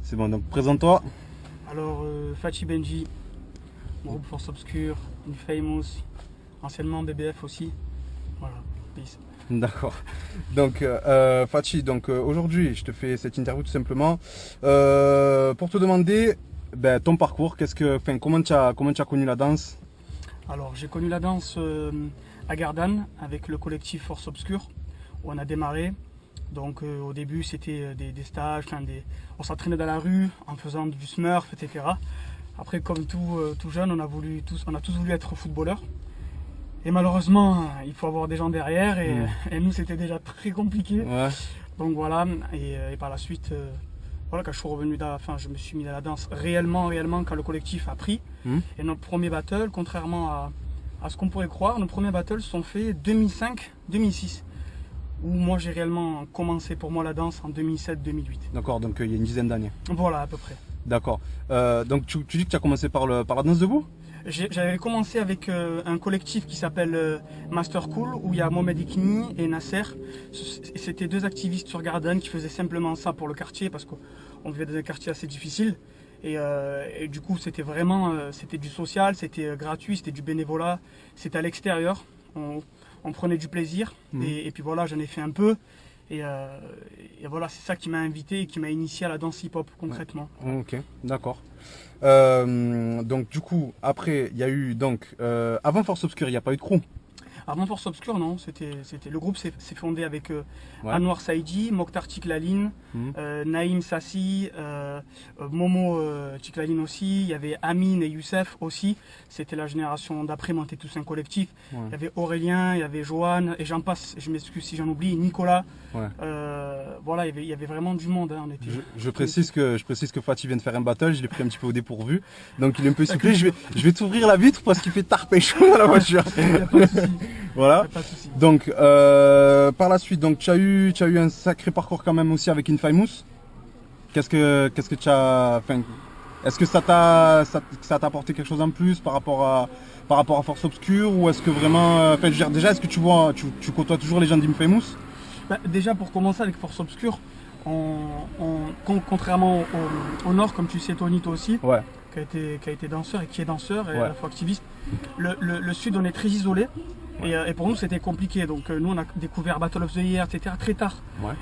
C'est bon, donc présente-toi. Alors, Fachi Benji, groupe Force Obscure, Infamous, anciennement BBF aussi. Voilà, peace. D'accord. Donc, Fachi, aujourd'hui, je te fais cette interview tout simplement pour te demander ton parcours. Comment tu as connu la danse? Alors, j'ai connu la danse à Gardanne avec le collectif Force Obscure où on a démarré. Donc, au début, c'était des stages, on s'entraînait dans la rue en faisant du smurf, etc. Après, comme tout jeune, on a tous voulu être footballeur. Et malheureusement, il faut avoir des gens derrière et nous, c'était déjà très compliqué. Ouais. Donc voilà, et par la suite, voilà, quand je suis revenu, je me suis mis à la danse réellement quand le collectif a pris. Et notre premier battle, contrairement à ce qu'on pourrait croire, nos premiers battles se sont faits 2005-2006. Où moi j'ai réellement commencé pour moi la danse en 2007-2008. D'accord, donc il y a une dizaine d'années. Voilà, à peu près. D'accord. Donc tu dis que tu as commencé par la danse debout? J'avais commencé avec un collectif qui s'appelle Master Cool, où il y a Mohamed Ikni et Nasser. C'était deux activistes sur Gardanne qui faisaient simplement ça pour le quartier, parce qu'on vivait dans un quartier assez difficile. Et du coup, c'était vraiment c'était du social, c'était gratuit, c'était du bénévolat, c'était à l'extérieur. On prenait du plaisir et puis voilà, j'en ai fait un peu et voilà, c'est ça qui m'a invité et qui m'a initié à la danse hip-hop concrètement. Ouais. Ok, d'accord. Donc du coup, après, il y a eu avant Force Obscure, il n'y a pas eu de crew. Avant Force Obscure, non, le groupe s'est fondé avec Anwar Saïdi, Mokhtar Tiklaline, Naïm Sassi, Momo Tiklaline aussi, il y avait Amine et Youssef aussi, c'était la génération d'après, on était tous un collectif, il y avait Aurélien, il y avait Johan, et j'en passe, je m'excuse si j'en oublie, Nicolas, voilà, il y avait vraiment du monde. Hein, je précise que Fatih vient de faire un battle, je l'ai pris un petit peu au dépourvu, donc il est un peu soufflé, je vais t'ouvrir la vitre parce qu'il fait tard pécho dans la voiture. Il n'y a pas de souci. Voilà. Donc par la suite, tu as eu un sacré parcours quand même aussi avec Infamous. Qu'est-ce que tu as, est-ce que ça t'a apporté quelque chose en plus par rapport à Force Obscure, ou est-ce que vraiment, je veux dire, déjà, est-ce que tu côtoies toujours les gens d'Infamous? Déjà, pour commencer avec Force Obscure, contrairement au Nord, comme tu sais Tony, toi aussi, qui a été danseur et qui est danseur et à la fois activiste, le Sud, on est très isolé. Et pour nous c'était compliqué, donc nous on a découvert Battle of the Year, etc. très tard.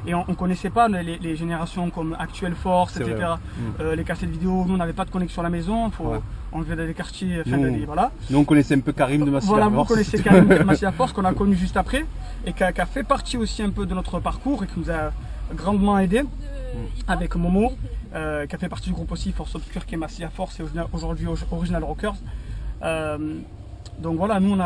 Et on ne connaissait pas les générations comme Actuelle Force, etc. Les cassettes vidéo, nous on n'avait pas de connexion à la maison, on vivait dans des quartiers, voilà. Nous on connaissait un peu Karim de Massilia Force. Voilà, vous connaissez Karim de Massilia Force qu'on a connu juste après et qui a fait partie aussi un peu de notre parcours et qui nous a grandement aidé avec Momo, qui a fait partie du groupe aussi Force Obscure qui est Massilia Force et aujourd'hui Original Rockers. Donc voilà, nous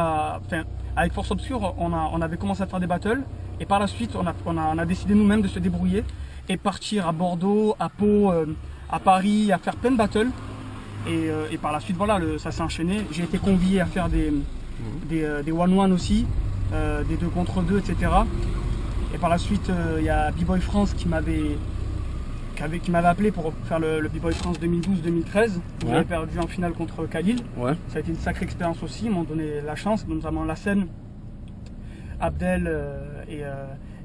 avec Force Obscure, on avait commencé à faire des battles et par la suite on a décidé nous-mêmes de se débrouiller et partir à Bordeaux, à Pau, à Paris, à faire plein de battles et par la suite voilà, ça s'est enchaîné. J'ai été convié à faire des one-one aussi, des 2 contre 2, etc. Et par la suite il y a B-Boy France qui m'avait appelé pour faire le B-Boy France 2012-2013. J'avais perdu en finale contre Khalil. Ça a été une sacrée expérience aussi, ils m'ont donné la chance, notamment la scène, Abdel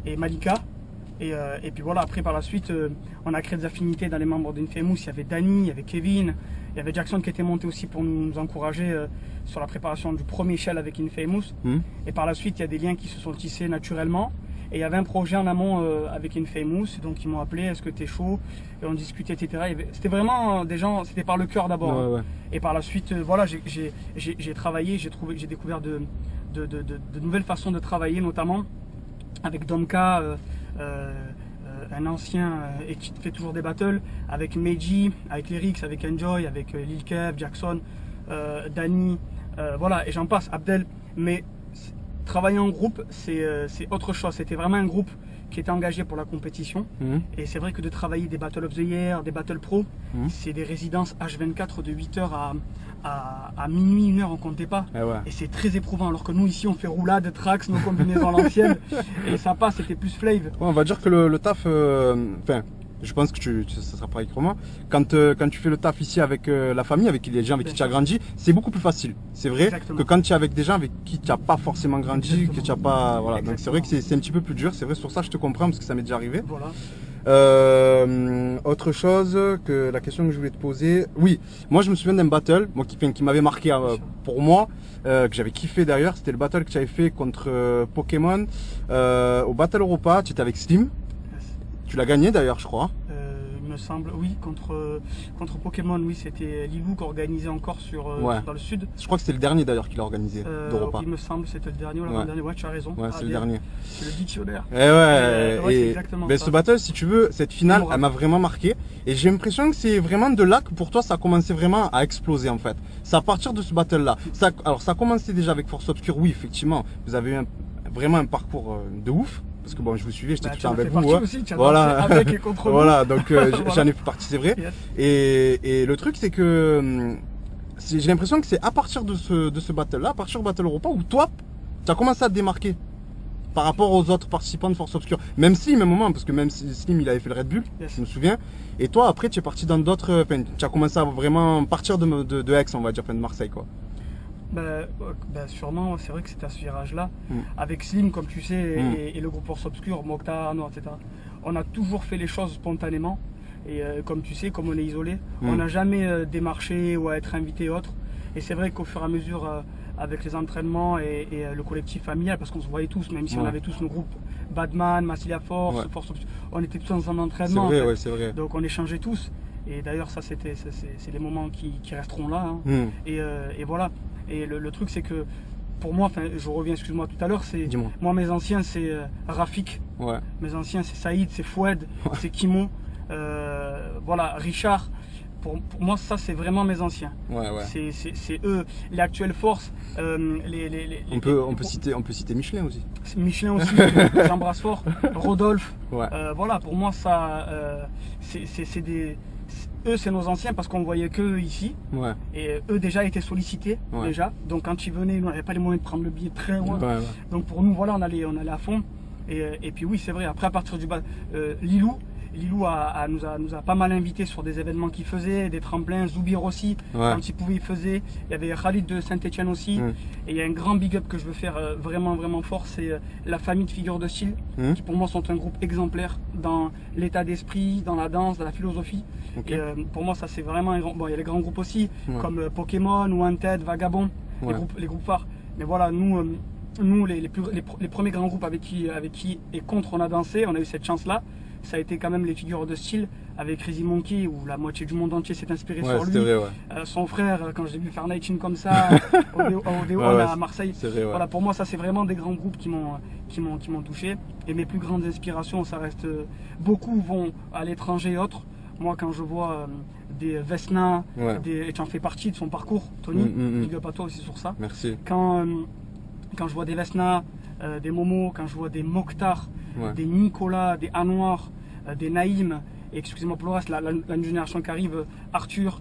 et Malika. Et puis voilà, après par la suite, on a créé des affinités dans les membres d'Infamous. Il y avait Danny, il y avait Kevin, il y avait Jackson qui était monté aussi pour nous encourager sur la préparation du premier shell avec Infamous. Et par la suite, il y a des liens qui se sont tissés naturellement. Et il y avait un projet en amont avec Infamous, donc ils m'ont appelé, est-ce que t'es chaud? Et on discutait, etc. C'était vraiment des gens, c'était par le cœur d'abord. Et par la suite, voilà, j'ai travaillé, j'ai découvert de nouvelles façons de travailler, notamment avec Domka, un ancien et qui fait toujours des battles, avec Meiji, avec Lyrics, avec Enjoy, avec Lil Kev, Jackson, Danny, voilà, et j'en passe, Abdel. Mais travailler en groupe, c'est autre chose. C'était vraiment un groupe qui était engagé pour la compétition. Et c'est vrai que de travailler des Battle of the Year, des Battle Pro, c'est des résidences H24 de 8h à minuit, 1h, on comptait pas. Et c'est très éprouvant. Alors que nous, ici, on fait roulade, tracks, nos combinaisons à l'ancienne. Et ça passe, c'était plus flave. On va dire que le taf, je pense que ça sera pareil pour moi. Quand tu fais le taf ici avec la famille, avec les gens avec qui tu as grandi, c'est beaucoup plus facile. C'est vrai que quand tu es avec des gens avec qui tu n'as pas forcément grandi, que tu n'as pas, voilà. Donc c'est vrai que c'est un petit peu plus dur. C'est vrai, sur ça je te comprends parce que ça m'est déjà arrivé. Autre chose que la question que je voulais te poser. Oui, moi je me souviens d'un battle moi, qui m'avait marqué pour moi, que j'avais kiffé d'ailleurs. C'était le battle que tu avais fait contre Pokémon au Battle Europa. Tu étais avec Slim. Yes. Tu l'as gagné d'ailleurs, je crois. Il me semble, oui, contre Pokémon, oui, c'était Lilou qui organisait encore dans le sud. Je crois que c'était le dernier d'ailleurs qu'il a organisé d'Europa. Il me semble, c'était le dernier ou l'avant-dernier. Ouais, tu as raison. Ouais, c'est le dernier. C'est le dictionnaire. Et exactement ce battle, si tu veux, cette finale, elle m'a vraiment marqué. Et j'ai l'impression que c'est vraiment de là que pour toi, ça a commencé vraiment à exploser en fait. C'est à partir de ce battle-là. Alors, ça a commencé déjà avec Force Obscure, oui, effectivement. Vous avez eu vraiment un parcours de ouf. Parce que bon, je vous suivais, j'étais tout le temps avec vous. Aussi, voilà. Avec et contre voilà, donc j'en ai fait partie, c'est vrai. Yes. Et le truc, c'est que j'ai l'impression que c'est à partir de ce battle-là, à partir du Battle Europa, où toi, tu as commencé à te démarquer par rapport aux autres participants de Force Obscure. Même si, même moment, parce que même si Slim, il avait fait le Red Bull, je me souviens. Et toi, après, tu es parti dans d'autres. Tu as commencé à vraiment partir de Aix, on va dire, de Marseille, quoi. Sûrement, c'est vrai que c'était à ce virage-là. Avec Slim, comme tu sais, et le groupe Force Obscure, Mokhtar, Arnaud, etc. On a toujours fait les choses spontanément. Et comme tu sais, comme on est isolé, on n'a jamais démarché ou à être invité et autres. Et c'est vrai qu'au fur et à mesure, avec les entraînements et le collectif familial, parce qu'on se voyait tous, même si on avait tous nos groupes, Badman, Massilia Force, Force Obscure, on était tous dans un entraînement. C'est vrai, ouais, c'est vrai. Donc on échangeait tous. Et d'ailleurs, ça, c'est les moments qui resteront là. Et voilà. Et le truc, c'est que pour moi, je reviens, excuse-moi tout à l'heure, moi mes anciens, c'est Rafik. Ouais. Mes anciens, c'est Saïd, c'est Foued, c'est Kimon, voilà, Richard. Pour moi, ça, c'est vraiment mes anciens. C'est eux, les actuelles forces. On peut citer Michelin aussi. Michelin aussi, j'embrasse fort. Rodolphe. Voilà, pour moi, ça, c'est des. Eux, c'est nos anciens parce qu'on voyait qu'eux ici. Et eux, déjà, étaient sollicités. Déjà. Donc, quand ils venaient, nous, on n'avait pas les moyens de prendre le billet très loin. Donc, pour nous, voilà, on allait à fond. Et puis, oui, c'est vrai. Après, à partir du bas, Lilou nous a pas mal invités sur des événements qu'il faisait, des tremplins. Zoubir aussi, quand il pouvait, il faisait. Il y avait Khalid de Saint-Etienne aussi. Et il y a un grand big up que je veux faire vraiment, vraiment fort. C'est la famille de figures de style, qui pour moi sont un groupe exemplaire dans l'état d'esprit, dans la danse, dans la philosophie. Et pour moi, ça c'est vraiment un grand. Bon, il y a les grands groupes aussi, comme Pokémon, Wanted, Vagabond, les groupes phares. Mais voilà, nous les premiers grands groupes avec qui et contre on a dansé, on a eu cette chance-là. Ça a été quand même les figures de style avec Crazy Monkey où la moitié du monde entier s'est inspiré sur lui. Vrai, son frère, quand j'ai vu faire Night In comme ça au Déon à Marseille. Vrai, voilà, pour moi, ça c'est vraiment des grands groupes qui m'ont touché. Et mes plus grandes inspirations, ça reste beaucoup vont à l'étranger et autres. Moi, quand je vois des Vesna, et tu en fais partie de son parcours, Tony, big up à toi aussi sur ça. Merci. Quand je vois des Vesna, des Momo, quand je vois des Mokhtar, des Nicolas, des Anouar, des Naïm, et excusez-moi pour le reste, la nouvelle génération qui arrive, Arthur,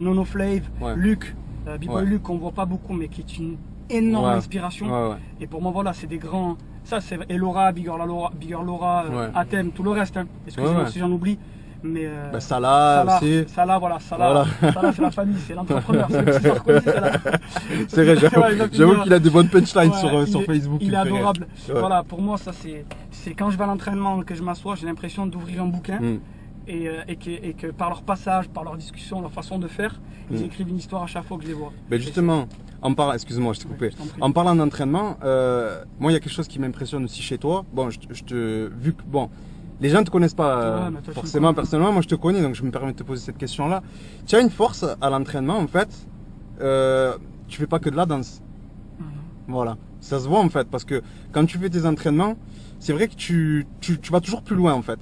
Nono Flave, Luc, B-Boy Luc, qu'on voit pas beaucoup, mais qui est une énorme inspiration. Et pour moi, voilà, c'est des grands. Ça, c'est Elora, Bigger Laura, Athème, tout le reste. Hein. Excusez-moi si j'en oublie. Mais Salah aussi. Salah, Salah c'est la famille, c'est l'entrepreneur, c'est le petit Sarkozy, c'est vrai, j'avoue qu'il a des bonnes punchlines sur Facebook. Il est adorable. Voilà, pour moi, ça c'est quand je vais à l'entraînement, que je m'assois, j'ai l'impression d'ouvrir un bouquin et que par leur passage, par leur discussion, leur façon de faire, ils écrivent une histoire à chaque fois que je les vois. Ben justement, excuse-moi, je t'ai coupé. En parlant d'entraînement, moi il y a quelque chose qui m'impressionne aussi chez toi. Bon, vu que les gens ne te connaissent pas forcément personnellement, moi je te connais, donc je me permets de te poser cette question-là. Tu as une force à l'entraînement, en fait, tu fais pas que de la danse. Voilà, ça se voit en fait, parce que quand tu fais tes entraînements, c'est vrai que tu vas toujours plus loin en fait.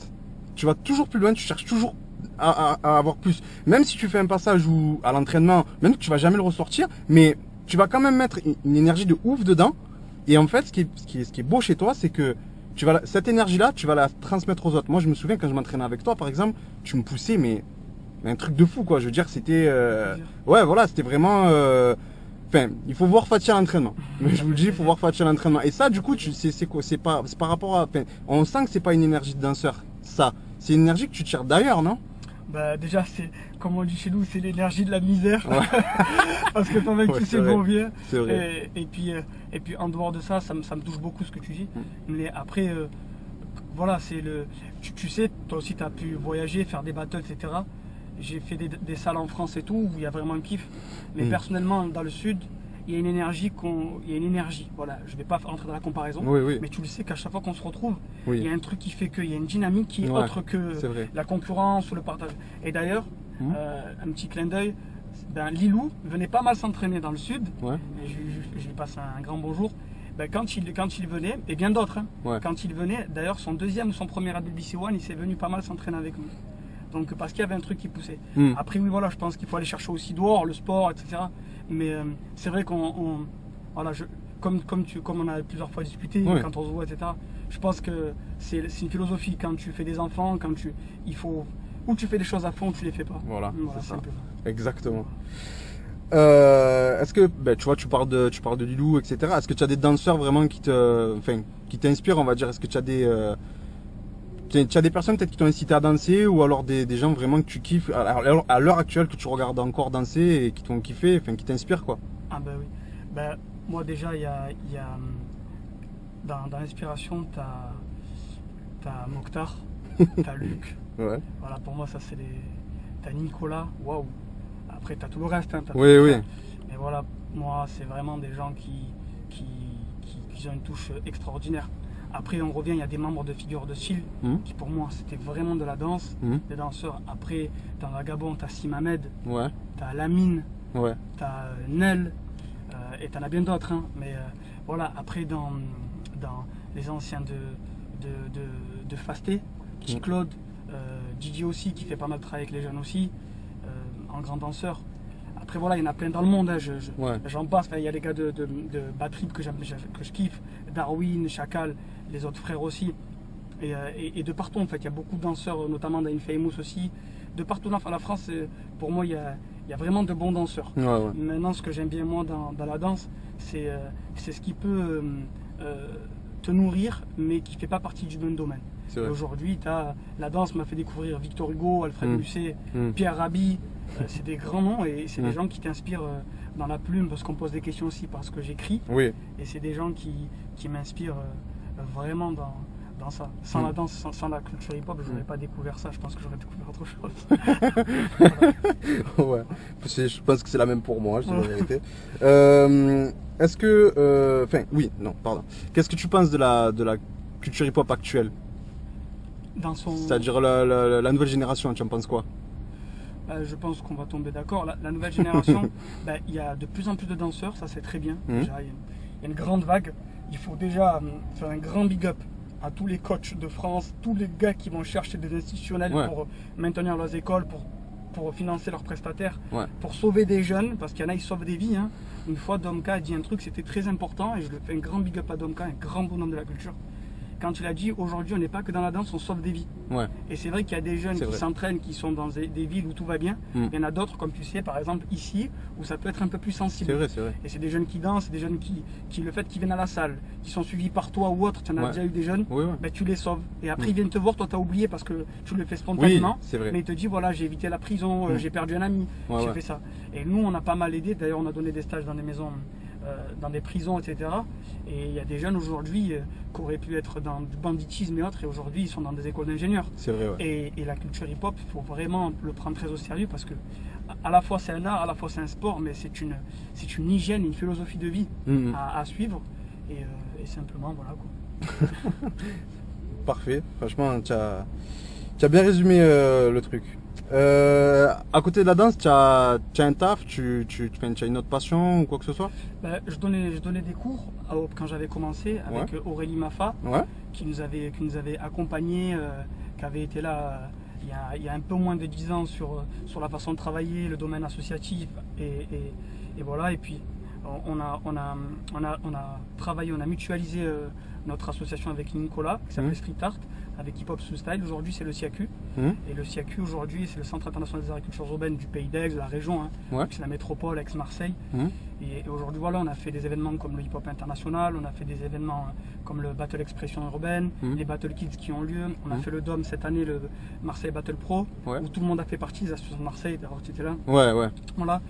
Tu vas toujours plus loin, tu cherches toujours à avoir plus. Même si tu fais un passage où à l'entraînement, même que tu vas jamais le ressortir, mais tu vas quand même mettre une énergie de ouf dedans. Et en fait, ce qui est beau chez toi, c'est que cette énergie-là, tu vas la transmettre aux autres. Moi, je me souviens quand je m'entraînais avec toi, par exemple, tu me poussais, mais un truc de fou, quoi. Je veux dire, c'était, c'était vraiment, il faut voir Fatih à l'entraînement. Mais je vous le dis, il faut voir Fatih à l'entraînement. Et ça, du coup, c'est quoi? C'est par rapport à, on sent que c'est pas une énergie de danseur. Ça, c'est une énergie que tu tires d'ailleurs, non? Bah déjà, c'est comme on dit chez nous, c'est l'énergie de la misère. Parce que ton mec, tu sais d'où on vient. C'est vrai. Et puis en dehors de ça, ça me touche beaucoup ce que tu dis. Mais après, voilà, c'est le. Tu sais, toi aussi, tu as pu voyager, faire des battles, etc. J'ai fait des salles en France et tout, où il y a vraiment un kiff. Mais personnellement, dans le sud, il y a une énergie voilà, je vais pas rentrer dans la comparaison, mais tu le sais qu'à chaque fois qu'on se retrouve, il y a un truc qui fait qu'il y a une dynamique qui est autre que la concurrence ou le partage. Et d'ailleurs, un petit clin d'œil, ben, Lilou venait pas mal s'entraîner dans le sud, et je lui passe un grand bonjour. Ben, quand il venait, et bien d'autres, quand il venait, d'ailleurs son deuxième ou son premier à BBC One, il s'est venu pas mal s'entraîner avec nous. Donc parce qu'il y avait un truc qui poussait. Après oui voilà, je pense qu'il faut aller chercher aussi dehors, le sport, etc. Mais c'est vrai voilà, comme on a plusieurs fois discuté, quand on se voit, etc. Je pense que c'est une philosophie. Quand tu fais des enfants, il faut ou tu fais des choses à fond, ou tu les fais pas. Voilà c'est ça. Exactement. Est-ce que, ben, tu vois, tu parles de Lilou, etc. Est-ce que tu as des danseurs vraiment qui t'inspirent, on va dire? Est-ce que tu as des personnes peut-être qui t'ont incité à danser, ou alors des gens vraiment que tu kiffes à l'heure actuelle, que tu regardes encore danser et qui t'ont kiffé, qui t'inspirent, quoi? Ah ben oui. Ben, moi déjà, il y a dans l'inspiration, t'as Mokhtar, t'as Luc. Voilà, pour moi ça c'est t'as Nicolas, waouh. Après t'as tout le reste, hein, mais voilà, moi c'est vraiment des gens qui ont une touche extraordinaire. Après on revient, il y a des membres de figure de style qui pour moi c'était vraiment de la danse, des danseurs. Après dans la Gabon t'as Simamed, t'as Lamine, t'as Nel, et t'en as bien d'autres, hein. Mais voilà, après dans les anciens de Fasté, Petit Claude, Didi aussi qui fait pas mal de travail avec les jeunes aussi, en grand danseur. Après voilà, il y en a plein dans le monde, hein. J'en passe, il y a les gars de Bad Trip que je kiffe, Darwin, Chacal, les autres frères aussi, et de partout en fait, il y a beaucoup de danseurs, notamment dans Infamous aussi, de partout dans la France. Pour moi il y a vraiment de bons danseurs. Maintenant ce que j'aime bien moi dans la danse, c'est ce qui peut te nourrir mais qui fait pas partie du même domaine. Aujourd'hui la danse m'a fait découvrir Victor Hugo, Alfred Musset, Pierre Rabhi. C'est des grands noms et c'est des gens qui t'inspirent dans la plume, parce qu'on pose des questions aussi parce que j'écris. Et c'est des gens qui m'inspirent vraiment dans ça. Sans la danse, sans la culture hip-hop, je n'aurais pas découvert ça. Je pense que j'aurais découvert autre chose. Je pense que c'est la même pour moi, je dis la vérité. Est-ce que... Qu'est-ce que tu penses de la culture hip-hop actuelle? C'est-à-dire la nouvelle génération, tu en penses quoi? Je pense qu'on va tomber d'accord. La nouvelle génération, il y a de plus en plus de danseurs, ça c'est très bien. Déjà, il y a une grande vague. Il faut déjà faire un grand big up à tous les coachs de France, tous les gars qui vont chercher des institutionnels pour maintenir leurs écoles, pour financer leurs prestataires, pour sauver des jeunes, parce qu'il y en a, ils sauvent des vies. Hein. Une fois, Domka a dit un truc, c'était très important, et je le fais un grand big up à Domka, un grand bonhomme de la culture. Quand il a dit, aujourd'hui on n'est pas que dans la danse, on sauve des vies. Et c'est vrai qu'il y a des jeunes qui s'entraînent, qui sont dans des villes où tout va bien. Il y en a d'autres, comme tu sais, par exemple ici, où ça peut être un peu plus sensible. C'est vrai. Et c'est des jeunes qui dansent, des jeunes qui le fait qu'ils viennent à la salle, qui sont suivis par toi ou autre, tu en as déjà eu des jeunes, tu les sauves. Et après ils viennent te voir, toi tu as oublié parce que tu le fais spontanément. Mais ils te disent, voilà, j'ai évité la prison, j'ai perdu un ami, j'ai fait ça. Et nous on a pas mal aidé, d'ailleurs on a donné des stages dans des maisons, dans des prisons, etc. Et il y a des jeunes aujourd'hui qui auraient pu être dans du banditisme et autres, et aujourd'hui ils sont dans des écoles d'ingénieurs. C'est vrai, et la culture hip-hop, il faut vraiment le prendre très au sérieux, parce que à la fois c'est un art, à la fois c'est un sport, mais c'est une hygiène, une philosophie de vie à suivre. Et simplement, voilà quoi. Parfait, franchement, tu as bien résumé le truc. À côté de la danse, tu as un taf, tu as une autre passion ou quoi que ce soit? Je donnais des cours quand j'avais commencé avec Aurélie Mafa, qui nous avait accompagnés, qui avait été là il y a un peu moins de 10 ans sur la façon de travailler, le domaine associatif, et voilà. Et puis on a travaillé, on a mutualisé notre association avec Nicolas, qui s'appelle Street Art, avec Hip Hop Sous Style. Aujourd'hui c'est le CIACU, et le CIACU aujourd'hui c'est le Centre international des agricultures urbaines du pays d'Aix, de la région, hein. C'est la métropole Aix-Marseille. Et aujourd'hui voilà, on a fait des événements comme le Hip Hop International, on a fait des événements comme le Battle Expression Urbaine, les Battle Kids qui ont lieu, on a fait le Dôme cette année, le Marseille Battle Pro, où tout le monde a fait partie, les associations de Marseille, d'ailleurs tu étais là. Voilà,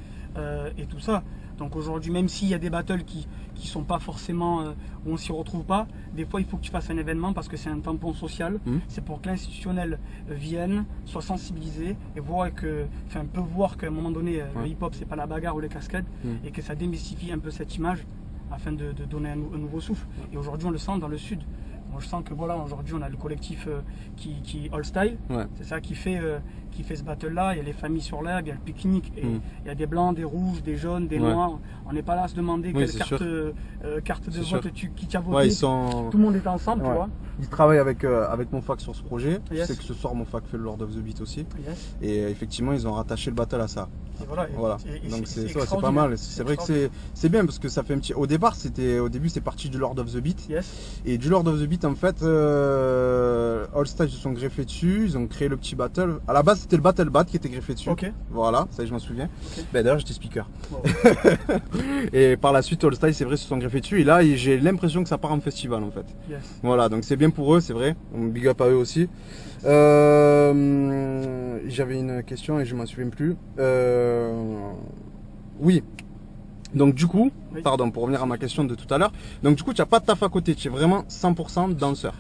et tout ça. Donc aujourd'hui, même s'il y a des battles qui sont pas forcément où on s'y retrouve pas, des fois il faut que tu fasses un événement parce que c'est un tampon social. C'est pour que l'institutionnel vienne, soit sensibilisé et peut voir qu'à un moment donné le hip-hop c'est pas la bagarre ou les cascades et que ça démystifie un peu cette image afin de donner un nouveau souffle. Et aujourd'hui on le sent dans le sud. Moi, je sens que voilà, aujourd'hui on a le collectif qui All Style, c'est ça qui fait ce battle là. Il y a les familles sur l'herbe, il y a le pique-nique, et il y a des blancs, des rouges, des jaunes, des noirs. On n'est pas là à se demander quelle carte de vote qui t'a voté. Tout le monde est ensemble, tu vois. Ils travaillent avec mon fac sur ce projet. Je sais que ce soir mon fac fait le Lord of the Beat aussi. Et effectivement ils ont rattaché le battle à ça. Voilà. Donc c'est pas mal. C'est vrai que c'est bien parce que ça fait un petit. Au début c'est parti du Lord of the Beat. Et du Lord of the Beat en fait, All Style se sont greffés dessus. Ils ont créé le petit battle. À la base c'était le Battle Bat qui était greffé dessus. Voilà, ça je m'en souviens. D'ailleurs j'étais speaker. Et par la suite All Style c'est vrai se sont greffés dessus. Et là j'ai l'impression que ça part en festival en fait. Voilà, donc c'est bien pour eux, c'est vrai. On big up à eux aussi. J'avais une question et je m'en souviens plus. Oui. Donc du coup, pardon, pour revenir à ma question de tout à l'heure. Donc du coup, tu n'as pas de taf à côté, tu es vraiment 100% danseur.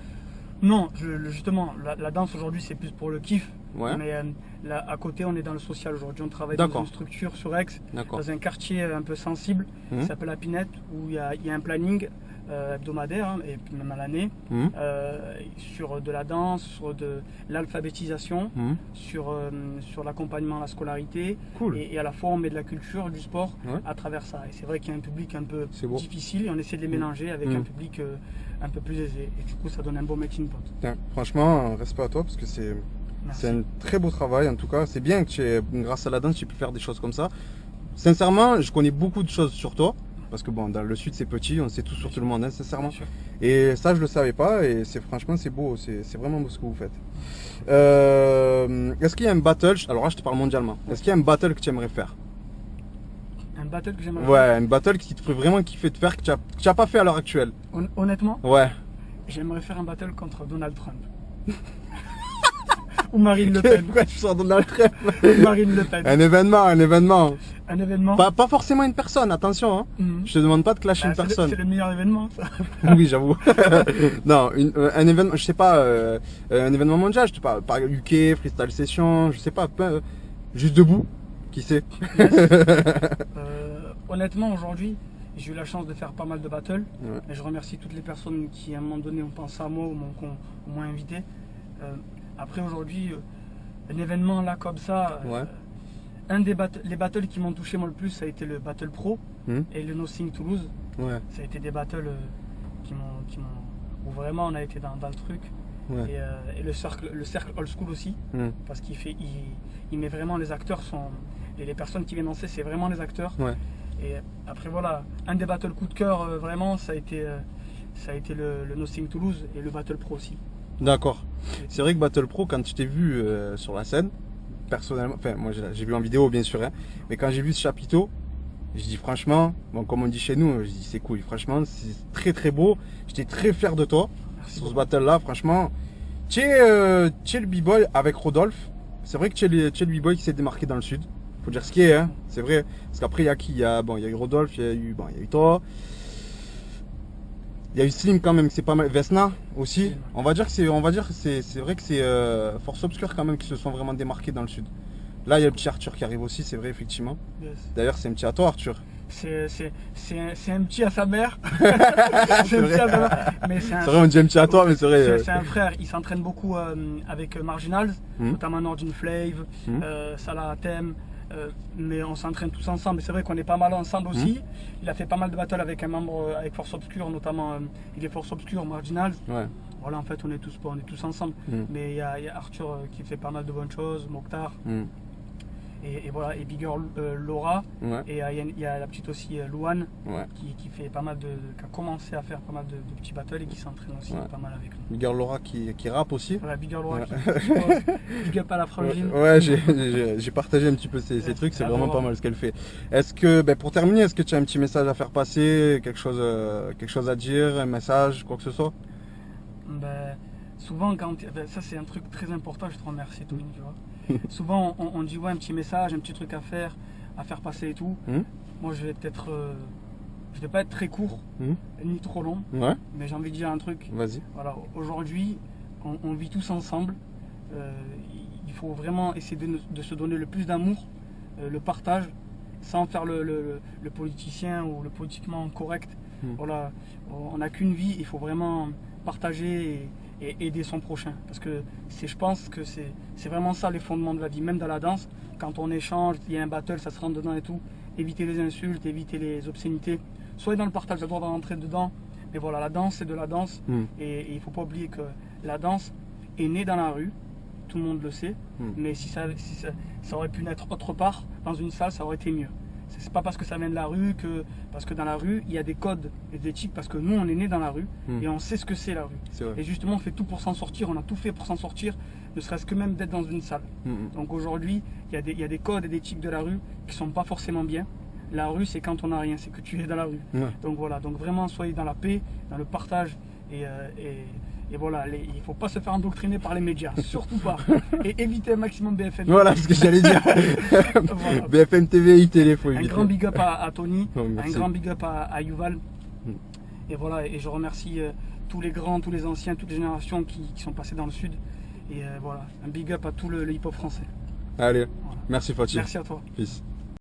Non, justement, la danse aujourd'hui c'est plus pour le kiff. Mais là, à côté, on est dans le social aujourd'hui. On travaille dans une structure sur Aix, dans un quartier un peu sensible, qui s'appelle La Pinette, où il y a un planning hebdomadaire et puis même à l'année sur de la danse, sur de l'alphabétisation, sur l'accompagnement à la scolarité et à la fois on met de la culture, du sport à travers ça. Et c'est vrai qu'il y a un public un peu difficile et on essaie de les mélanger avec un public un peu plus aisé. Et du coup, ça donne un beau melting pot. Franchement, respect à toi parce que c'est un très beau travail en tout cas. C'est bien que grâce à la danse, tu peux faire des choses comme ça. Sincèrement, je connais beaucoup de choses sur toi. Parce que bon, dans le sud c'est petit, on sait tout sur tout le monde, hein, sincèrement. Et ça je le savais pas et franchement c'est beau, c'est vraiment beau ce que vous faites. Est-ce qu'il y a un battle, alors là je te parle mondialement, est-ce qu'il y a un battle que tu aimerais faire? Un battle que j'aimerais faire? Un battle qui te ferait vraiment kiffer de faire, que tu n'as pas fait à l'heure actuelle. Honnêtement? J'aimerais faire un battle contre Donald Trump. Ou Marine Le Pen. Pourquoi tu sors Donald Trump? Marine Le Pen. Un événement. Un événement. Pas forcément une personne, attention. Hein. Je te demande pas de clasher une personne. C'est le meilleur événement, ça. Oui, j'avoue. Non, un événement, je sais pas, un événement mondial, je te parle, par UK, freestyle session, je sais pas, juste debout, qui sait. Honnêtement, aujourd'hui, j'ai eu la chance de faire pas mal de battles. Et je remercie toutes les personnes qui, à un moment donné, ont pensé à moi ou m'ont invité. Après, aujourd'hui, un événement là comme ça, les battles qui m'ont touché moi le plus, ça a été le Battle Pro et le Nothing Toulouse. Ça a été des battles où vraiment on a été dans le truc. Et le cercle old school aussi, parce qu'il met vraiment les acteurs, et les personnes qui viennent danser, c'est vraiment les acteurs. Et après voilà, un des battles coup de cœur vraiment, ça a été le Nothing Toulouse et le Battle Pro aussi. D'accord. C'est vrai que Battle Pro, quand tu t'es vu sur la scène, personnellement, enfin moi j'ai vu en vidéo bien sûr, hein, mais quand j'ai vu ce chapiteau, je dis franchement, bon comme on dit chez nous, je dis c'est cool, franchement c'est très très beau, j'étais très fier de toi. Sur ce battle là, franchement, tu es le b-boy avec Rodolphe, c'est vrai que tu es le b-boy qui s'est démarqué dans le sud, faut dire ce qui est, hein, c'est vrai, parce qu'après il y a qui, il y a eu Rodolphe, il y a eu toi. Il y a eu Slim quand même, c'est pas mal. Vesna aussi. On va dire que c'est vrai que c'est Force Obscure quand même qui se sont vraiment démarqués dans le sud. Là, il y a le petit Arthur qui arrive aussi, c'est vrai effectivement. D'ailleurs, c'est un petit à toi, Arthur. C'est un petit à sa mère. C'est vrai, on dit un petit à toi, mais c'est vrai. C'est un frère. Il s'entraîne beaucoup avec Marginals, notamment Nordin Flave, Salah Thème. Mais on s'entraîne tous ensemble, c'est vrai qu'on est pas mal ensemble aussi. Il a fait pas mal de battles avec un membre, avec Force Obscure notamment, il est Force Obscure, Marginals. Voilà, en fait on est tous ensemble. Mais il y a Arthur qui fait pas mal de bonnes choses, Mokhtar. Et voilà, et Big Girl Laura, et il y a la petite aussi Louane qui fait pas mal qui a commencé à faire pas mal de petits battles et qui s'entraîne aussi pas mal avec nous. Big Girl Laura qui rappe aussi. Voilà, Big Girl Laura qui big up à la frangine. J'ai partagé un petit peu ces trucs, c'est vraiment pas mal ce qu'elle fait. Est-ce que, pour terminer, est-ce que tu as un petit message à faire passer, quelque chose à dire, un message, quoi que ce soit? Souvent, ça c'est un truc très important, je te remercie Tony, tu vois. Souvent on dit un petit message, un petit truc à faire. à faire passer et tout. Moi, je vais peut-être, je vais pas être très court, ni trop long, mais j'ai envie de dire un truc. Vas-y. Voilà, aujourd'hui, on vit tous ensemble. Il faut vraiment essayer de se donner le plus d'amour, le partage, sans faire le politicien ou le politiquement correct. Voilà, on n'a qu'une vie, il faut vraiment partager et aider son prochain. Parce que je pense que c'est vraiment ça les fondements de la vie. Même dans la danse, quand on échange, il y a un battle, ça se rentre dedans et tout. Éviter les insultes, éviter les obscénités. Soyez dans le partage, le droit de rentrer dedans. Mais voilà, la danse, c'est de la danse. Et il ne faut pas oublier que la danse est née dans la rue. Tout le monde le sait. Mais si ça aurait pu naître autre part, dans une salle, ça aurait été mieux. C'est pas parce que ça vient de la rue parce que dans la rue, il y a des codes et des éthiques, parce que nous, on est nés dans la rue et on sait ce que c'est la rue. Et justement, on fait tout pour s'en sortir, on a tout fait pour s'en sortir, ne serait-ce que même d'être dans une salle. Donc aujourd'hui, il y a des codes et des éthiques de la rue qui sont pas forcément bien. La rue, c'est quand on n'a rien, c'est que tu es dans la rue. Donc voilà, donc vraiment, soyez dans la paix, dans le partage et voilà, il ne faut pas se faire endoctriner par les médias, surtout pas. Et éviter un maximum BFM. Voilà ce que j'allais dire. Voilà. BFM TV, il faut éviter. Un grand big up à Tony, un grand big up à Yuval. Et voilà, et je remercie tous les grands, tous les anciens, toutes les générations qui sont passées dans le Sud. Et voilà, un big up à tout le hip-hop français. Allez, voilà. Merci Fatih. Merci à toi. Peace.